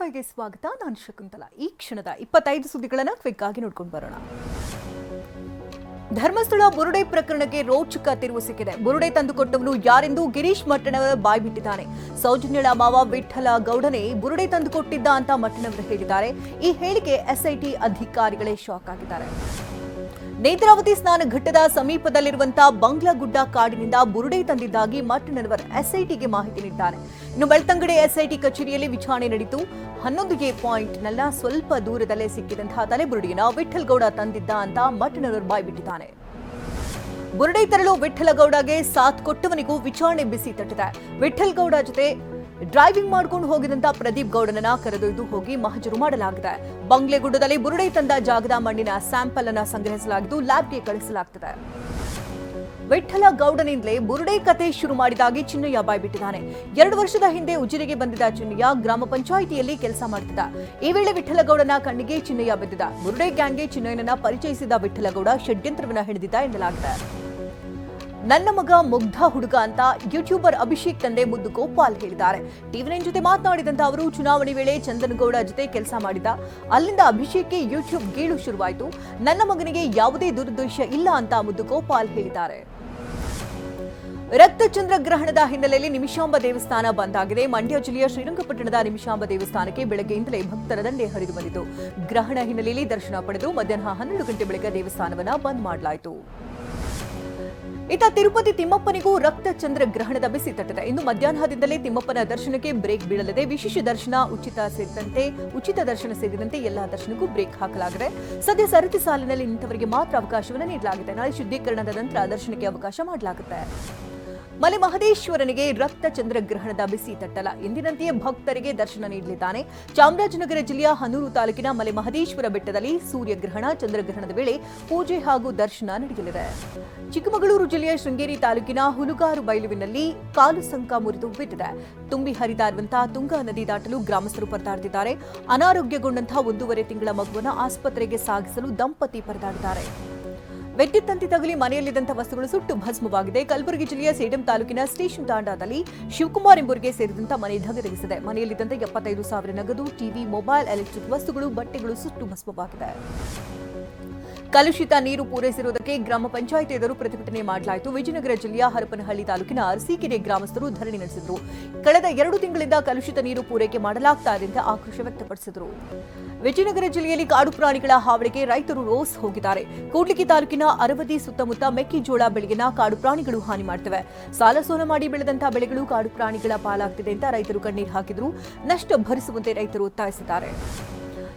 ವಿ5ಗೆ ಸ್ವಾಗತ. ನಾನು ಶಕುಂತಲಾ. ಈ ಕ್ಷಣದ 25 ಸುದ್ದಿಗಳನ್ನು ಕ್ವಿಕ್ ಆಗಿ ನೋಡ್ಕೊಂಡು ಬರೋಣ. ಧರ್ಮಸ್ಥಳ ಬುರುಡೆ ಪ್ರಕರಣಕ್ಕೆ ರೋಚಕ ತಿರುವು ಸಿಕ್ಕಿದೆ. ಬುರುಡೆ ತಂದುಕೊಟ್ಟವನು ಯಾರೆಂದು ಗಿರೀಶ್ ಮಟ್ಟನವರ ಬಾಯ್ಬಿಟ್ಟಿದ್ದಾನೆ. ಸೌಜನ್ಯಳ ಮಾವ ವಿಠಲ ಗೌಡನೇ ಬುರುಡೆ ತಂದುಕೊಟ್ಟಿದ್ದ ಅಂತ ಮಟ್ಟನವರು ಹೇಳಿದ್ದಾರೆ. ಈ ಹೇಳಿಕೆ ಎಸ್ಐಟಿ ಅಧಿಕಾರಿಗಳೇ ಶಾಕ್ ಆಗಿದ್ದಾರೆ. ನೇತ್ರಾವತಿ ಸ್ನಾನ ಘಟ್ಟದ ಸಮೀಪದಲ್ಲಿರುವಂತಹ ಬಂಗ್ಲಾಗುಡ್ಡ ಕಾಡಿನಿಂದ ಬುರುಡೆ ತಂದಿದ್ದಾಗಿ ಮಟ್ಟನವರ್ ಎಸ್ಐಟಿಗೆ ಮಾಹಿತಿ ನೀಡಿದ್ದಾರೆ. ಇನ್ನು ಬೆಳ್ತಂಗಡಿ ಎಸ್ಐಟಿ ಕಚೇರಿಯಲ್ಲಿ ವಿಚಾರಣೆ ನಡೆಯಿತು. 11 ಪಾಯಿಂಟ್ನ ಸ್ವಲ್ಪ ದೂರದಲ್ಲೇ ಸಿಕ್ಕಿದಂತಹ ತಲೆಬುರುಡೆಯನ್ನು ವಿಠಲ್ ಗೌಡ ತಂದಿದ್ದ ಅಂತ ಮಟ್ಟನವರ್ ಬಾಯ್ಬಿಟ್ಟಿದ್ದಾನೆ. ಬುರುಡೆ ತರಲು ವಿಠಲ ಗೌಡಗೆ ಸಾಥ್ ಕೊಟ್ಟವನಿಗೂ ವಿಚಾರಣೆ ಬಿಸಿ ತಟ್ಟಿದೆ. ವಿಠಲ್ ಗೌಡ ಜೊತೆ ಡ್ರೈವಿಂಗ್ ಮಾಡ್ಕೊಂಡು ಹೋಗಿದಂತ ಪ್ರದೀಪ್ ಗೌಡನನ್ನ ಕರೆದೊಯ್ದು ಹೋಗಿ ಮಹಜರು ಮಾಡಲಾಗಿದೆ. ಬಂಗ್ಲೆಗುಡ್ಡದಲ್ಲಿ ಬುರುಡೆ ತಂದ ಜಾಗದ ಮಣ್ಣಿನ ಸ್ಯಾಂಪಲ್ ಅನ್ನ ಸಂಗ್ರಹಿಸಲಾಗಿದ್ದು ಲ್ಯಾಬ್ಗೆ ಕಳಿಸಲಾಗುತ್ತದೆ. ವಿಠಲ ಗೌಡನಿಂದಲೇ ಬುರುಡೆ ಕತೆ ಶುರು ಮಾಡಿದಾಗಿ ಚಿನ್ನಯ್ಯ ಬಾಯ್ಬಿಟ್ಟಿದ್ದಾನೆ. 2 ವರ್ಷದ ಹಿಂದೆ ಉಜಿರೆಗೆ ಬಂದಿದ್ದ ಚಿನ್ನಯ್ಯ ಗ್ರಾಮ ಪಂಚಾಯಿತಿಯಲ್ಲಿ ಕೆಲಸ ಮಾಡ್ತಿದ್ದ. ಈ ವೇಳೆ ವಿಠಲಗೌಡನ ಕಣ್ಣಿಗೆ ಚಿನ್ನಯ್ಯ ಬಿದ್ದಿದ್ದ. ಬುರುಡೆ ಗ್ಯಾಂಗ್ಗೆ ಚಿನ್ನಯ್ಯನನ್ನ ಪರಿಚಯಿಸಿದ ವಿಠಲಗೌಡ ಷಡ್ಯಂತ್ರವನ್ನ ಹಿಡಿದಿದ್ದ ಎನ್ನಲಾಗಿದೆ. ನನ್ನ ಮಗ ಮುಗ್ಧ ಹುಡುಗ ಅಂತ ಯೂಟ್ಯೂಬರ್ ಅಭಿಷೇಕ್ ತಂದೆ ಮುದ್ದು ಗೋಪಾಲ್ ಹೇಳಿದ್ದಾರೆ. ಟಿವಿ9 ಜೊತೆ ಮಾತನಾಡಿದಂತ ಅವರು ಚುನಾವಣೆ ವೇಳೆ ಚಂದನಗೌಡ ಜೊತೆ ಕೆಲಸ ಮಾಡಿದ. ಅಲ್ಲಿಂದ ಅಭಿಷೇಕ್ಗೆ ಯೂಟ್ಯೂಬ್ ಗೀಳು ಶುರುವಾಯಿತು. ನನ್ನ ಮಗನಿಗೆ ಯಾವುದೇ ದುರುದ್ದೇಶ ಇಲ್ಲ ಅಂತ ಮುದ್ದು ಗೋಪಾಲ್ ಹೇಳಿದ್ದಾರೆ. ರಕ್ತಚಂದ್ರ ಗ್ರಹಣದ ಹಿನ್ನೆಲೆಯಲ್ಲಿ ನಿಮಿಷಾಂಬ ದೇವಸ್ಥಾನ ಬಂದ್ ಆಗಿದೆ. ಮಂಡ್ಯ ಜಿಲ್ಲೆಯ ಶ್ರೀರಂಗಪಟ್ಟಣದ ನಿಮಿಷಾಂಬ ದೇವಸ್ಥಾನಕ್ಕೆ ಬೆಳಗ್ಗೆಯಿಂದಲೇ ಭಕ್ತರ ದಂಡೆ ಹರಿದು ಬಂದಿತು. ಗ್ರಹಣ ಹಿನ್ನೆಲೆಯಲ್ಲಿ ದರ್ಶನ ಪಡೆದು ಮಧ್ಯಾಹ್ನ 12 ಗಂಟೆ ಬಳಿಕ ದೇವಸ್ಥಾನವನ್ನ ಬಂದ್ ಮಾಡಲಾಯಿತು. ಇತ್ತ ತಿರುಪತಿ ತಿಮ್ಮಪ್ಪನಿಗೂ ರಕ್ತಚಂದ್ರ ಗ್ರಹಣದ ಬಿಸಿ ತಟ್ಟಿದೆ. ಇನ್ನು ಮಧ್ಯಾಹ್ನದಿಂದಲೇ ತಿಮ್ಮಪ್ಪನ ದರ್ಶನಕ್ಕೆ ಬ್ರೇಕ್ ಬೀಳಲಿದೆ. ವಿಶೇಷ ದರ್ಶನ, ಉಚಿತ ದರ್ಶನ ಸೇರಿದಂತೆ ಎಲ್ಲಾ ದರ್ಶನಕ್ಕೂ ಬ್ರೇಕ್ ಹಾಕಲಾಗಿದೆ. ಸದ್ಯ ಸರತಿ ಸಾಲಿನಲ್ಲಿ ನಿಂತವರಿಗೆ ಮಾತ್ರ ಅವಕಾಶವನ್ನು ನೀಡಲಾಗಿದೆ. ನಾಳೆ ಶುದ್ಧೀಕರಣದ ನಂತರ ದರ್ಶನಕ್ಕೆ ಅವಕಾಶ ಮಾಡಲಾಗುತ್ತೆ. ಮಲೆ ಮಹದೇಶ್ವರನಿಗೆ ರಕ್ತಚಂದ್ರ ಗ್ರಹಣದ ಬಿಸಿ ತಟ್ಟಲ್ಲ. ಎಂದಿನಂತೆಯೇ ಭಕ್ತರಿಗೆ ದರ್ಶನ ನೀಡಲಿದ್ದಾನೆ. ಚಾಮರಾಜನಗರ ಜಿಲ್ಲೆಯ ಹನೂರು ತಾಲೂಕಿನ ಮಲೆ ಮಹದೇಶ್ವರ ಬೆಟ್ಟದಲ್ಲಿ ಸೂರ್ಯಗ್ರಹಣ, ಚಂದ್ರಗ್ರಹಣದ ವೇಳೆ ಪೂಜೆ ಹಾಗೂ ದರ್ಶನ ನಡೆಯಲಿದೆ. ಚಿಕ್ಕಮಗಳೂರು ಜಿಲ್ಲೆಯ ಶೃಂಗೇರಿ ತಾಲೂಕಿನ ಹುಲುಗಾರು ಬೈಲುವಿನಲ್ಲಿ ಕಾಲು ಸಂಕ ಮುರಿದು ಬಿದ್ದಿದೆ. ತುಂಬಿ ಹರಿತಾ ಇರುವಂತಹ ತುಂಗಾ ನದಿ ದಾಟಲು ಗ್ರಾಮಸ್ಥರು ಪರದಾಡಿದ್ದಾರೆ. ಅನಾರೋಗ್ಯಗೊಂಡಂತಹ 1.5 ತಿಂಗಳ ಮಗುವನ್ನು ಆಸ್ಪತ್ರೆಗೆ ಸಾಗಿಸಲು ದಂಪತಿ ಪರದಾಡಿದ್ದಾರೆ. ವಿದ್ಯುತ್ ತಂತಿ ತಗುಲಿ ಮನೆಯಲ್ಲಿದ್ದಂಥ ವಸ್ತುಗಳು ಸುಟ್ಟು ಭಸ್ಮವಾಗಿದೆ. ಕಲಬುರಗಿ ಜಿಲ್ಲೆಯ ಸೇಡಂ ತಾಲೂಕಿನ ಸ್ಟೇಷನ್ ತಾಂಡಾದಲ್ಲಿ ಶಿವಕುಮಾರ್ ಎಂಬುವರಿಗೆ ಸೇರಿದಂತ ಮನೆ ಧಗಧಗಿಸಿದೆ. ಮನೆಯಲ್ಲಿದ್ದಂತೆ 75,000 ನಗದು, ಟಿವಿ, ಮೊಬೈಲ್, ಎಲೆಕ್ಟ್ರಿಕ್ ವಸ್ತುಗಳು, ಬಟ್ಟೆಗಳು ಸುಟ್ಟು ಭಸ್ಮವಾಗಿದೆ. ಕಲುಷಿತ ನೀರು ಪೂರೈಸಿರುವುದಕ್ಕೆ ಗ್ರಾಮ ಪಂಚಾಯಿತಿ ಎದುರು ಪ್ರತಿಭಟನೆ ಮಾಡಲಾಯಿತು. ವಿಜಯನಗರ ಜಿಲ್ಲೆಯ ಹರಪನಹಳ್ಳಿ ತಾಲೂಕಿನ ಅರಸೀಕೆರೆ ಗ್ರಾಮಸ್ಥರು ಧರಣಿ ನಡೆಸಿದರು. ಕಳೆದ 2 ತಿಂಗಳಿಂದ ಕಲುಷಿತ ನೀರು ಪೂರೈಕೆ ಮಾಡಲಾಗ್ತಾ ಇದೆ ಅಂತ ಆಕ್ರೋಶ ವ್ಯಕ್ತಪಡಿಸಿದರು. ವಿಜಯನಗರ ಜಿಲ್ಲೆಯಲ್ಲಿ ಕಾಡು ಪ್ರಾಣಿಗಳ ಹಾವಳಿಗೆ ರೈತರು ರೋಸ್ ಹೋಗಿದ್ದಾರೆ. ಕೂಡ್ಲಿಗಿ ತಾಲೂಕಿನ ಅರವದಿ ಸುತ್ತಮುತ್ತ ಮೆಕ್ಕೆಜೋಳ ಬೆಳೆಗಿನ ಕಾಡು ಪ್ರಾಣಿಗಳು ಹಾನಿ ಮಾಡ್ತವೆ. ಸಾಲ ಸೋಲ ಮಾಡಿ ಬೆಳೆದಂತಹ ಬೆಳೆಗಳು ಕಾಡು ಪ್ರಾಣಿಗಳ ಪಾಲಾಗ್ತಿದೆ ಅಂತ ರೈತರು ಕಣ್ಣೀರು ಹಾಕಿದ್ರು. ನಷ್ಟ ಭರಿಸುವಂತೆ ರೈತರು ಒತ್ತಾಯಿಸಿದ್ದಾರೆ.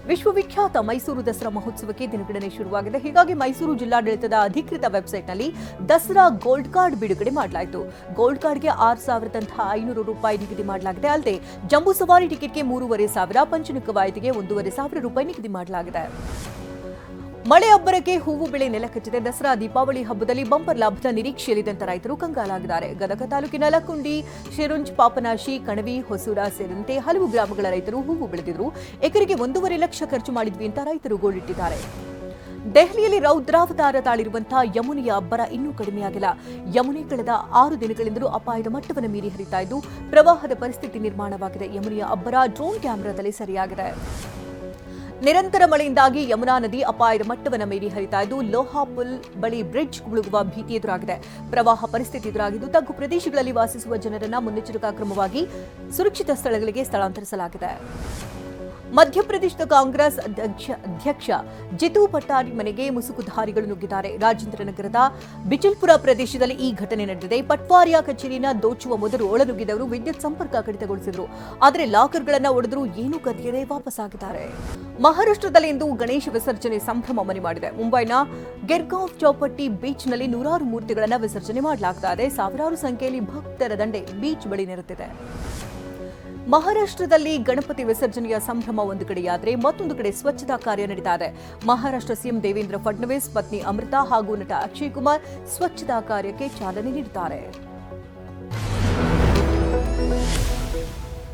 ವಿಶ್ವವಿಖ್ಯಾತ ಮೈಸೂರು ದಸರಾ ಮಹೋತ್ಸವಕ್ಕೆ ದಿನಗಣನೆ ಶುರುವಾಗಿದೆ. ಹೀಗಾಗಿ ಮೈಸೂರು ಜಿಲ್ಲಾಡಳಿತದ ಅಧಿಕೃತ ವೆಬ್ಸೈಟ್ನಲ್ಲಿ ದಸರಾ ಗೋಲ್ಡ್ ಕಾರ್ಡ್ ಬಿಡುಗಡೆ ಮಾಡಲಾಯಿತು. ಗೋಲ್ಡ್ ಕಾರ್ಡ್ಗೆ 6,500 ರೂಪಾಯಿ ನಿಗದಿ ಮಾಡಲಾಗಿದೆ. ಅಲ್ಲದೆ ಜಂಬೂ ಸವಾರಿ ಟಿಕೆಟ್ಗೆ 3,500, ಪಂಚನ ಕವಾಯತಿಗೆ 1,500 ರೂಪಾಯಿ ನಿಗದಿ ಮಾಡಲಾಗಿದೆ. ಮಳೆ ಅಬ್ಬರಕ್ಕೆ ಹೂವು ಬೆಳೆ ನೆಲಕಚ್ಚಿದೆ. ದಸರಾ ದೀಪಾವಳಿ ಹಬ್ಬದಲ್ಲಿ ಬಂಪರ್ ಲಾಭದ ನಿರೀಕ್ಷೆಯಲ್ಲಿದ್ದಂತ ರೈತರು ಕಂಗಾಲಾಗಿದ್ದಾರೆ. ಗದಗ ತಾಲೂಕಿನ ಲಕ್ಕುಂಡಿ, ಶಿರುಂಜ್, ಪಾಪನಾಶಿ, ಕಣವಿ, ಹೊಸೂರ ಸೇರಿದಂತೆ ಹಲವು ಗ್ರಾಮಗಳ ರೈತರು ಹೂವು ಬೆಳೆದಿದ್ರು. ಎಕರೆಗೆ 1.5 ಲಕ್ಷ ಖರ್ಚು ಮಾಡಿದ್ವಿ ಅಂತ ರೈತರು ಗೋಳಿಟ್ಟಿದ್ದಾರೆ. ದೆಹಲಿಯಲ್ಲಿ ರೌದ್ರಾವತಾರ ತಾಳಿರುವಂತಹ ಯಮುನೆಯ ಅಬ್ಬರ ಇನ್ನೂ ಕಡಿಮೆಯಾಗಿಲ್ಲ. ಯಮುನೆ ಕಳೆದ 6 ದಿನಗಳಿಂದಲೂ ಅಪಾಯದ ಮಟ್ಟವನ್ನು ಮೀರಿ ಹರಿತಾ ಇದ್ದು ಪ್ರವಾಹದ ಪರಿಸ್ಥಿತಿ ನಿರ್ಮಾಣವಾಗಿದೆ. ಯಮುನೆಯ ಅಬ್ಬರ ಡ್ರೋನ್ ಕ್ಯಾಮೆರಾದಲ್ಲಿ ಸೆರೆಯಾಗಿದೆ. ನಿರಂತರ ಮಳೆಯಿಂದಾಗಿ ಯಮುನಾ ನದಿ ಅಪಾಯದ ಮಟ್ಟವನ್ನು ಮೀರಿ ಹರಿತಾ ಇದ್ದು ಲೋಹಾಪುಲ್ ಬಳಿ ಬ್ರಿಡ್ಜ್ ಮುಳುಗುವ ಭೀತಿ ಎದುರಾಗಿದೆ. ಪ್ರವಾಹ ಪರಿಸ್ಥಿತಿ ಎದುರಾಗಿದ್ದು ತಗ್ಗು ಪ್ರದೇಶಗಳಲ್ಲಿ ವಾಸಿಸುವ ಜನರನ್ನ ಮುನ್ನೆಚ್ಚರಿಕಾ ಕ್ರಮವಾಗಿ ಸುರಕ್ಷಿತ ಸ್ಥಳಗಳಿಗೆ ಸ್ಥಳಾಂತರಿಸಲಾಗಿದೆ. ಮಧ್ಯಪ್ರದೇಶದ ಕಾಂಗ್ರೆಸ್ ಅಧ್ಯಕ್ಷ ಜಿತು ಪಟ್ಟಾರಿ ಮನೆಗೆ ಮುಸುಕುಧಾರಿಗಳು ನುಗ್ಗಿದ್ದಾರೆ. ರಾಜೇಂದ್ರ ನಗರದ ಬಿಜಲ್ಪುರ ಪ್ರದೇಶದಲ್ಲಿ ಈ ಘಟನೆ ನಡೆದಿದೆ. ಪಟ್ವಾರಿಯ ಕಚೇರಿಯನ್ನು ದೋಚುವ ಮೊದಲು ಒಳನುಗ್ಗಿದವರು ವಿದ್ಯುತ್ ಸಂಪರ್ಕ ಕಡಿತಗೊಳಿಸಿದರು. ಆದರೆ ಲಾಕರ್ಗಳನ್ನು ಒಡೆದರೂ ಏನೂ ಕದಿಯದೆ ವಾಪಸ್ಸಾಗಿದ್ದಾರೆ. ಮಹಾರಾಷ್ಟ್ರದಲ್ಲಿ ಇಂದು ಗಣೇಶ ವಿಸರ್ಜನೆ ಸಂಭ್ರಮ ಮನೆ ಮಾಡಿದೆ. ಮುಂಬೈನ ಗಿರ್ಗಾಂವ್ ಚೌಪಟ್ಟಿ ಬೀಚ್ನಲ್ಲಿ 100 ಮೂರ್ತಿಗಳನ್ನು ವಿಸರ್ಜನೆ ಮಾಡಲಾಗ್ತಾ ಇದೆ. ಸಾವಿರಾರು ಸಂಖ್ಯೆಯಲ್ಲಿ ಭಕ್ತರ ದಂಡೆ ಬೀಚ್ ಬಳಿ ನೆರೆದಿದೆ. ಮಹಾರಾಷ್ಟ್ರದಲ್ಲಿ ಗಣಪತಿ ವಿಸರ್ಜನೆಯ ಸಂಭ್ರಮ ಒಂದು ಕಡೆಯಾದರೆ ಮತ್ತೊಂದು ಕಡೆ ಸ್ವಚ್ಛತಾ ಕಾರ್ಯ ನಡೀತಾ ಇದೆ. ಮಹಾರಾಷ್ಟ್ರ ಸಿಎಂ ದೇವೇಂದ್ರ ಫಡ್ನವೀಸ್, ಪತ್ನಿ ಅಮೃತಾ ಹಾಗೂ ನಟ ಅಕ್ಷಯ್ ಕುಮಾರ್ ಸ್ವಚ್ಛತಾ ಕಾರ್ಯಕ್ಕೆ ಚಾಲನೆ ನೀಡಿದ್ದಾರೆ.